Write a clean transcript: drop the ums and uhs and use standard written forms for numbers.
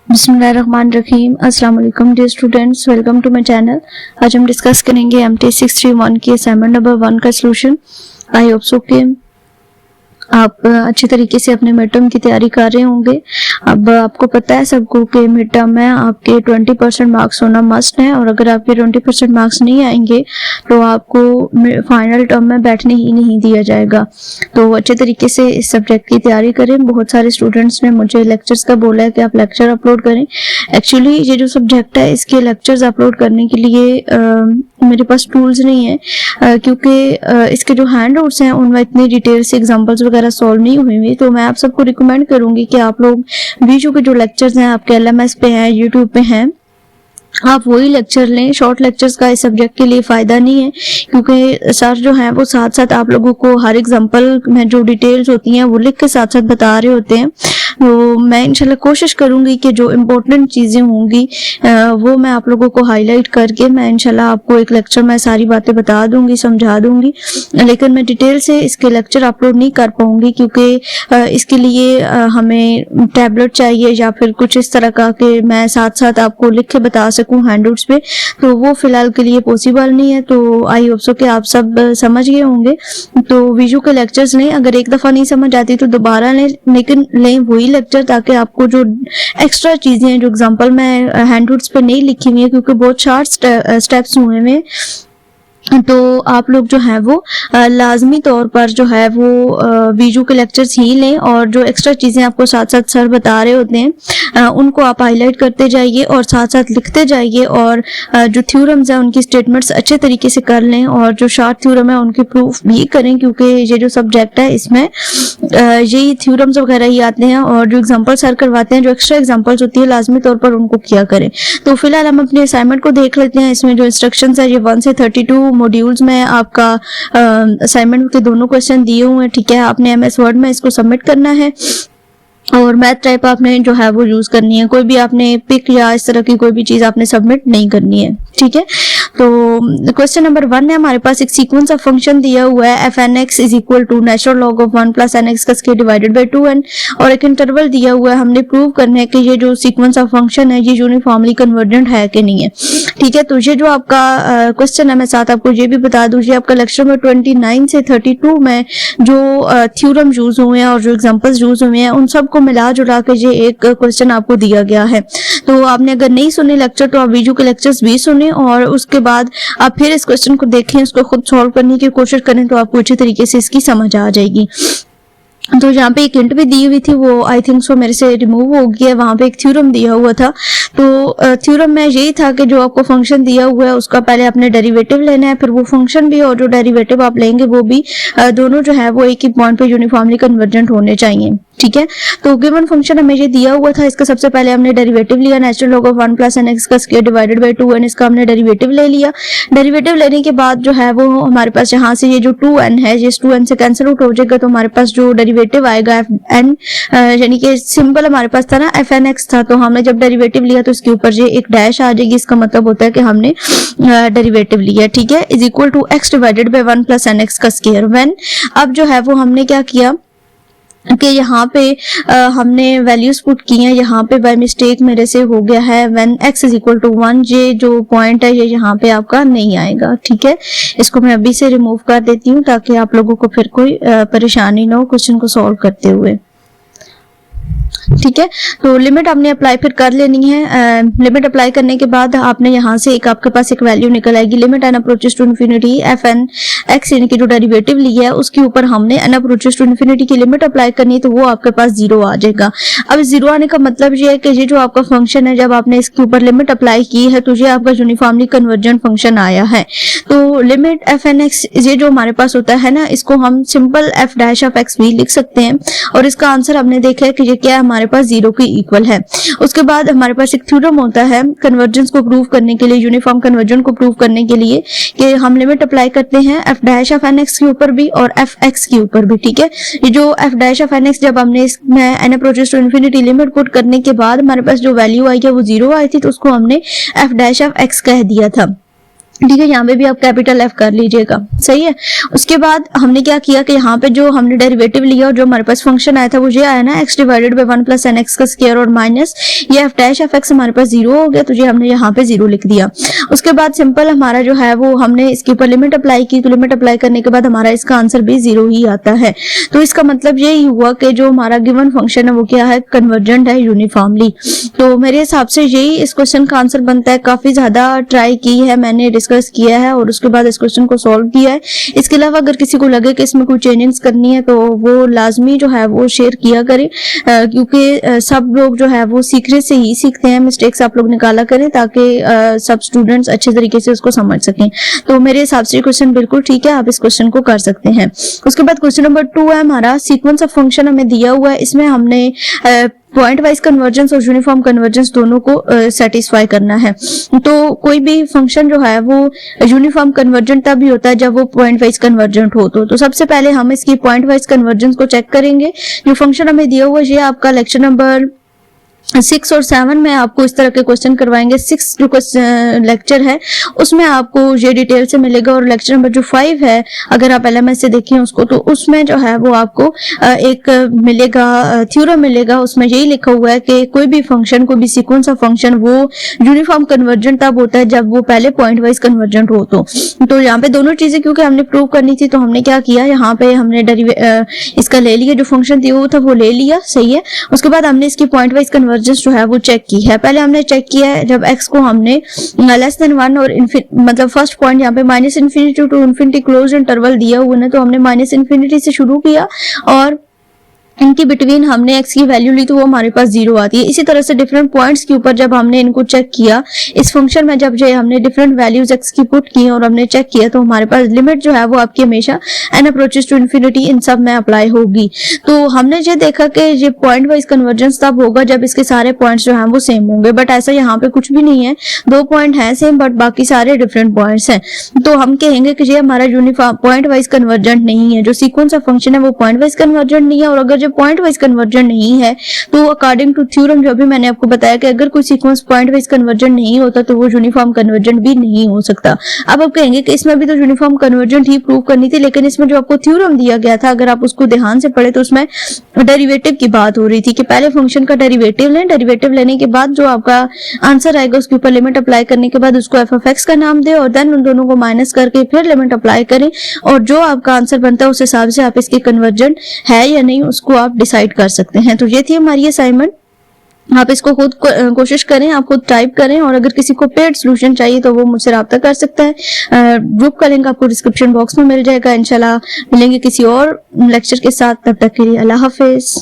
बिस्मिल्लाहिर्रहमानिर्रहीम। अस्सलाम वालेकुम dear students, welcome to my channel. आज हम डिस्कस करेंगे MT 631 की असाइनमेंट नंबर 1 का सॉल्यूशन। आई होप सो कि आप अच्छी तरीके से अपने मिड टर्म की तैयारी कर रहे होंगे। अब आपको पता है सबको कि मिड टर्म में आपके 20% मार्क्स होना मस्ट है, और अगर आपके 20% मार्क्स नहीं आएंगे तो आपको फाइनल टर्म में बैठने ही नहीं दिया जाएगा। तो अच्छे तरीके से इस सब्जेक्ट की तैयारी करें। बहुत सारे स्टूडेंट्स ने मुझे लेक्चर्स का बोला है कि आप लेक्चर अपलोड करें। एक्चुअली ये जो सब्जेक्ट है इसके लेक्चर्स अपलोड करने के लिए मेरे पास टूल्स नहीं है, क्योंकि इसके जो हैंड आउट्स हैं उनमें इतनी डिटेल से एग्जांपल्स वगैरह सॉल्व नहीं हुई हुई। तो मैं आप सबको रिकमेंड करूंगी कि आप लोग वीडियो के जो लेक्चर्स हैं आपके LMS पे हैं, यूट्यूब पे हैं, आप वही लेक्चर लें। शॉर्ट लेक्चर्स का इस सब्जेक्ट के लिए फायदा नहीं है, क्योंकि सर जो है वो साथ साथ आप लोगों को हर एग्जांपल में जो डिटेल्स होती हैं वो लिख के साथ साथ बता रहे होते हैं। तो मैं इंशाल्लाह कोशिश करूंगी कि जो इम्पोर्टेंट चीजें होंगी वो मैं आप लोगों को हाईलाइट करके मैं इंशाल्लाह आपको एक लेक्चर में सारी बातें बता दूंगी, समझा दूंगी। लेकिन मैं डिटेल से इसके लेक्चर अपलोड नहीं कर पाऊंगी, क्योंकि इसके लिए हमें टैबलेट चाहिए या फिर कुछ इस तरह का कि मैं साथ साथ आपको लिख के बता सकूं हैंडआउट्स पे, तो वो फिलहाल के लिए पॉसिबल नहीं है। तो आई होप सो कि आप सब समझ गए होंगे। तो वीडियो के लेक्चर्स लें, अगर एक दफा नहीं समझ आती तो दोबारा लें, लेकिन लें वही लेक्चर, ताकि आपको जो एक्स्ट्रा चीजें हैं जो एग्जांपल में हैंडआउट्स पे नहीं लिखी हुई है, क्योंकि बहुत शार्ट स्टेप्स हुए हैं, तो आप लोग जो है वो लाजमी तौर पर जो है वो वीडियो के लेक्चर्स ही लें, और जो एक्स्ट्रा चीजें आपको साथ साथ सर बता रहे होते हैं उनको आप हाईलाइट करते जाइए और साथ साथ लिखते जाइए, और जो थ्योरम्स हैं उनकी स्टेटमेंट्स अच्छे तरीके से कर लें, और जो शॉर्ट थ्योरम है उनकी प्रूफ भी करें, क्योंकि ये जो सब्जेक्ट है इसमें यही थ्योरम्स वगैरह ही आते हैं, और जो एग्जाम्पल सर करवाते हैं, जो एक्स्ट्रा एग्जाम्पल्स होती है लाजमी तौर पर उनको किया करें। तो फिलहाल हम अपने असाइनमेंट को देख लेते हैं। इसमें जो इंस्ट्रक्शंस है ये 1 से 32 मॉड्यूल्स में आपका असाइनमेंट के दोनों क्वेश्चन दिए हुए हैं। ठीक है, आपने MS वर्ड में इसको सबमिट करना है, और मैथ टाइप आपने जो है वो यूज करनी है। कोई भी आपने पिक या इस तरह की कोई भी चीज आपने सबमिट नहीं करनी है। ठीक है, तो क्वेश्चन नंबर 1 है, हमारे पास एक सीक्वेंस ऑफ फंक्शन दिया हुआ है fnx is equal to natural log of 1 plus nx का स्क्वायर डिवाइडेड बाय 2n, और एक इंटरवल दिया हुआ है। हमने प्रूव करना है कि ये जो सीक्वेंस ऑफ फंक्शन है ये यूनिफॉर्मली कन्वर्जेंट है कि नहीं है। ठीक है, तो ये जो आपका क्वेश्चन है, मैं साथ आपको ये भी बता दूं, ये आपका लेक्चर में 29 से 32 में जो थ्योरम यूज हुए हैं और जो एग्जांपल्स यूज हुए हैं उन सबको मिला जुला के ये एक क्वेश्चन आपको दिया गया है। तो आपने अगर नहीं सुने लेक्चर तो आप वीडियो के लेक्चर्स भी सुने, और उसके बाद आप फिर इस क्वेश्चन को देखें, उसको खुद सॉल्व करने की कोशिश करें, तो आपको अच्छी तरीके से इसकी समझ आ जाएगी। तो यहाँ पे एक हिंट भी दी हुई थी, वो आई थिंक सो मेरे से रिमूव हो गया। वहां पे एक थ्योरम दिया हुआ था, तो थ्योरम में यही था कि जो आपको फंक्शन दिया हुआ है उसका पहले आपने डेरिवेटिव लेना है, फिर वो फंक्शन भी और जो डेरिवेटिव आप लेंगे वो भी दोनों जो है वो एक ही पॉइंट पे यूनिफॉर्मली कन्वर्जेंट होने चाहिए। ठीक है, तो गिवन फंक्शन हमें ये दिया हुआ था, इसका सबसे पहले हमने डेरिवेटिव लिया, natural log of 1 plus nx का स्क्वायर डिवाइडेड बाय 2n, इसका हमने डेरिवेटिव ले लिया। डेरिवेटिव लेने के बाद जो है वो हमारे पास यहाँ से ये जो 2n है, जिस 2n से कैंसिल आउट हो जाएगा, तो हमारे पास जो डेरिवेटिव आएगा fn, यानी कि सिंबल हमारे पास था ना fnx था, तो हमने जब डेरिवेटिव लिया तो इसके ऊपर ये एक डैश आ जाएगी। इसका मतलब होता है कि हमने डेरिवेटिव लिया। ठीक है, is equal to x divided by 1 plus nx का स्क्वायर। व्हेन अब जो है वो हमने क्या किया कि यहाँ पे हमने वैल्यूज पुट की हैं। यहाँ पे बाय मिस्टेक मेरे से हो गया है when x is equal to 1, ये जो पॉइंट है ये यहाँ पे आपका नहीं आएगा। ठीक है, इसको मैं अभी से रिमूव कर देती हूँ ताकि आप लोगों को फिर कोई परेशानी ना हो क्वेश्चन को सॉल्व करते हुए। ठीक है, तो लिमिट आपने अप्लाई फिर कर लेनी है। लिमिट अप्लाई करने के बाद आपने यहाँ से एक आपके पास एक वैल्यू निकल आएगी, limit n approaches to infinity fn x, यानी कि जो डेरिवेटिव लिया है उसके ऊपर हमने n अप्रोचेस टू इन्फिनिटी की लिमिट अप्लाई करनी है, तो वो आपके पास 0 आ जाएगा। अब 0 आने का मतलब ये है कि ये जो आपका फंक्शन है, जब आपने इसके ऊपर लिमिट अप्लाई की है तो ये आपका यूनिफॉर्मली कन्वर्जेंट फंक्शन आया है। तो लिमिट fnx ये जो हमारे पास होता है ना, इसको हम simple f dash of x भी लिख सकते हैं, और इसका आंसर हमने देखा है कि ये क्या है, हमारे पास 0 के इक्वल है। उसके बाद हमारे पास एक थ्योरम होता है कन्वर्जेंस को प्रूव करने के लिए, यूनिफॉर्म कन्वर्जन को प्रूव करने के लिए, कि हम लिमिट अप्लाई करते हैं f डैश ऑफ nx के ऊपर भी और fx के ऊपर भी। ठीक है, ये जो f डैश ऑफ nx, जब हमने इसमें n approaches to infinity limit put करने के बाद हमारे पास जो वैल्यू आई है वो 0 आई थी, तो उसको हमने f डैश ऑफ x कह दिया था। ठीक है, यहाँ पे भी आप कैपिटल F कर लीजिएगा, सही है। उसके बाद हमने क्या किया कि यहाँ पे जो हमने डेरिवेटिव लिया और जो हमारे पास फंक्शन आया था वो ये आया ना, x divided by 1 plus nx का स्क्वायर और माइनस ये f डैश ऑफ x हमारे पास 0 हो गया, तो ये हमने यहाँ पे 0 लिख दिया। उसके बाद सिंपल हमारा जो है वो हमने इसके ऊपर लिमिट अप्लाई की, तो लिमिट अप्लाई करने के बाद हमारा इसका आंसर भी 0 ही आता है। तो इसका मतलब यही हुआ कि जो हमारा गिवन फंक्शन है वो क्या है, कन्वर्जेंट है यूनिफॉर्मली। तो मेरे हिसाब से यही इस क्वेश्चन का आंसर बनता है। काफी ज्यादा ट्राई की है मैंने, डिस्कस किया है और उसके बाद इस क्वेश्चन को सॉल्व किया है। इसके अलावा अगर किसी को लगे कि इसमें कोई चेंजेस करनी है तो वो लाजमी जो है वो शेयर किया करें, क्योंकि सब लोग जो है वो सीखने से ही सीखते हैं। मिस्टेक्स आप लोग निकाला करें ताकि सब स्टूडेंट्स अच्छे तरीके से उसको समझ सकें। तो मेरे हिसाब से क्वेश्चन बिल्कुल ठीक है, आप इस क्वेश्चन को कर सकते हैं। उसके बाद क्वेश्चन नंबर 2 है हमारा, सीक्वेंस ऑफ फंक्शन हमें दिया हुआ है, इसमें हमने पॉइंट वाइज कन्वर्जेंस और यूनिफॉर्म कन्वर्जेंस दोनों को सेटिस्फाई करना है। तो कोई भी फंक्शन जो है वो यूनिफॉर्म कन्वर्जेंट तभी होता है जब वो पॉइंट वाइज कन्वर्जेंट हो। तो सबसे पहले हम इसकी पॉइंट वाइज कन्वर्जेंस को चेक करेंगे। जो फंक्शन हमें दिया हुआ है ये आपका लेक्चर नंबर 6 और 7 में आपको इस तरह के क्वेश्चन करवाएंगे। 6 जो लेक्चर है उसमें आपको ये डिटेल से मिलेगा, और लेक्चर नंबर जो 5 है अगर आप LMS से देखें उसको, तो उसमें जो है वो आपको एक मिलेगा, थ्योरम मिलेगा। उसमें यही लिखा हुआ है कि कोई भी फंक्शन, कोई भी सीक्वेंस ऑफ फंक्शन वो यूनिफॉर्म कन्वर्जेंट तब होता है जब वो पहले पॉइंट वाइज कन्वर्जेंट हो। तो यहाँ पे दोनों चीजें क्योंकि हमने प्रूव करनी थी, तो हमने क्या किया, यहाँ पे हमने इसका ले लिया, जो फंक्शन थी वो था वो ले लिया, सही है। उसके बाद हमने इसकी पॉइंट वाइज कन्वर्जेंस जो है वो चेक की है। पहले हमने चेक किया है जब x को हमने लेस देन 1 और मतलब फर्स्ट पॉइंट यहाँ पे minus infinity to infinity close interval दिया हुआ है, तो हमने माइनस इन्फिनिटी से शुरू किया और इनकी बिटवीन हमने x की वैल्यू ली तो वो हमारे पास 0 आती है। इसी तरह से डिफरेंट पॉइंट्स के ऊपर जब हमने इनको चेक किया इस फंक्शन में, जब जो हमने डिफरेंट वैल्यूज x की पुट की और हमने चेक किया, तो हमारे पास लिमिट जो है वो आपकी हमेशा n अप्रोचेस टू इन्फिनिटी इन सब में अप्लाई होगी। तो हमने ये देखा कि ये पॉइंट वाइज कन्वर्जेंस तब होगा जब इसके सारे पॉइंट्स जो है वो सेम होंगे, बट ऐसा यहाँ पे कुछ भी नहीं है। 2 पॉइंट है सेम बट बाकी सारे डिफरेंट पॉइंट्स हैं, तो हम कहेंगे कि ये हमारा यूनिफॉर्म पॉइंट वाइज कन्वर्जेंट नहीं है। जो सीक्वेंस ऑफ फंक्शन है वो पॉइंट वाइज कन्वर्जेंट नहीं है, और अगर जो पॉइंट वाइज कन्वर्जेंट नहीं है तो अकॉर्डिंग टू थ्योरम जो भी मैंने आपको बताया कि अगर कोई सीक्वेंस पॉइंट वाइज कन्वर्जेंट नहीं होता तो वो यूनिफॉर्म कन्वर्जेंट भी नहीं हो सकता। अब आप कहेंगे कि इसमें भी तो यूनिफॉर्म कन्वर्जेंट ही प्रूव करनी थी, लेकिन इसमें जो आपको थ्योरम दिया गया था अगर आप उसको ध्यान से पढ़े तो उसमें डेरिवेटिव की बात हो रही थी कि पहले फंक्शन का डेरिवेटिव लें, डेरिवेटिव लेने के बाद जो आपका आंसर आएगा उसके ऊपर लिमिट अप्लाई करने के बाद उसको f ऑफ x का नाम दे और देन उन दोनों को माइनस करके फिर लिमिट अप्लाई करें, और जो आपका आंसर बनता है उस हिसाब से आप इसके कन्वर्जेंट है या नहीं उसको आप डिसाइड कर सकते हैं। तो ये थी हमारी असाइनमेंट। आप इसको खुद कोशिश करें, आप खुद टाइप करें, और अगर किसी को पेड सोल्यूशन चाहिए तो वो मुझसे राब्ता कर सकता है। ग्रुप का लिंक आपको डिस्क्रिप्शन बॉक्स में मिल जाएगा। इंशाल्लाह मिलेंगे किसी और लेक्चर के साथ, तब तक के लिए अल्लाह हाफिज।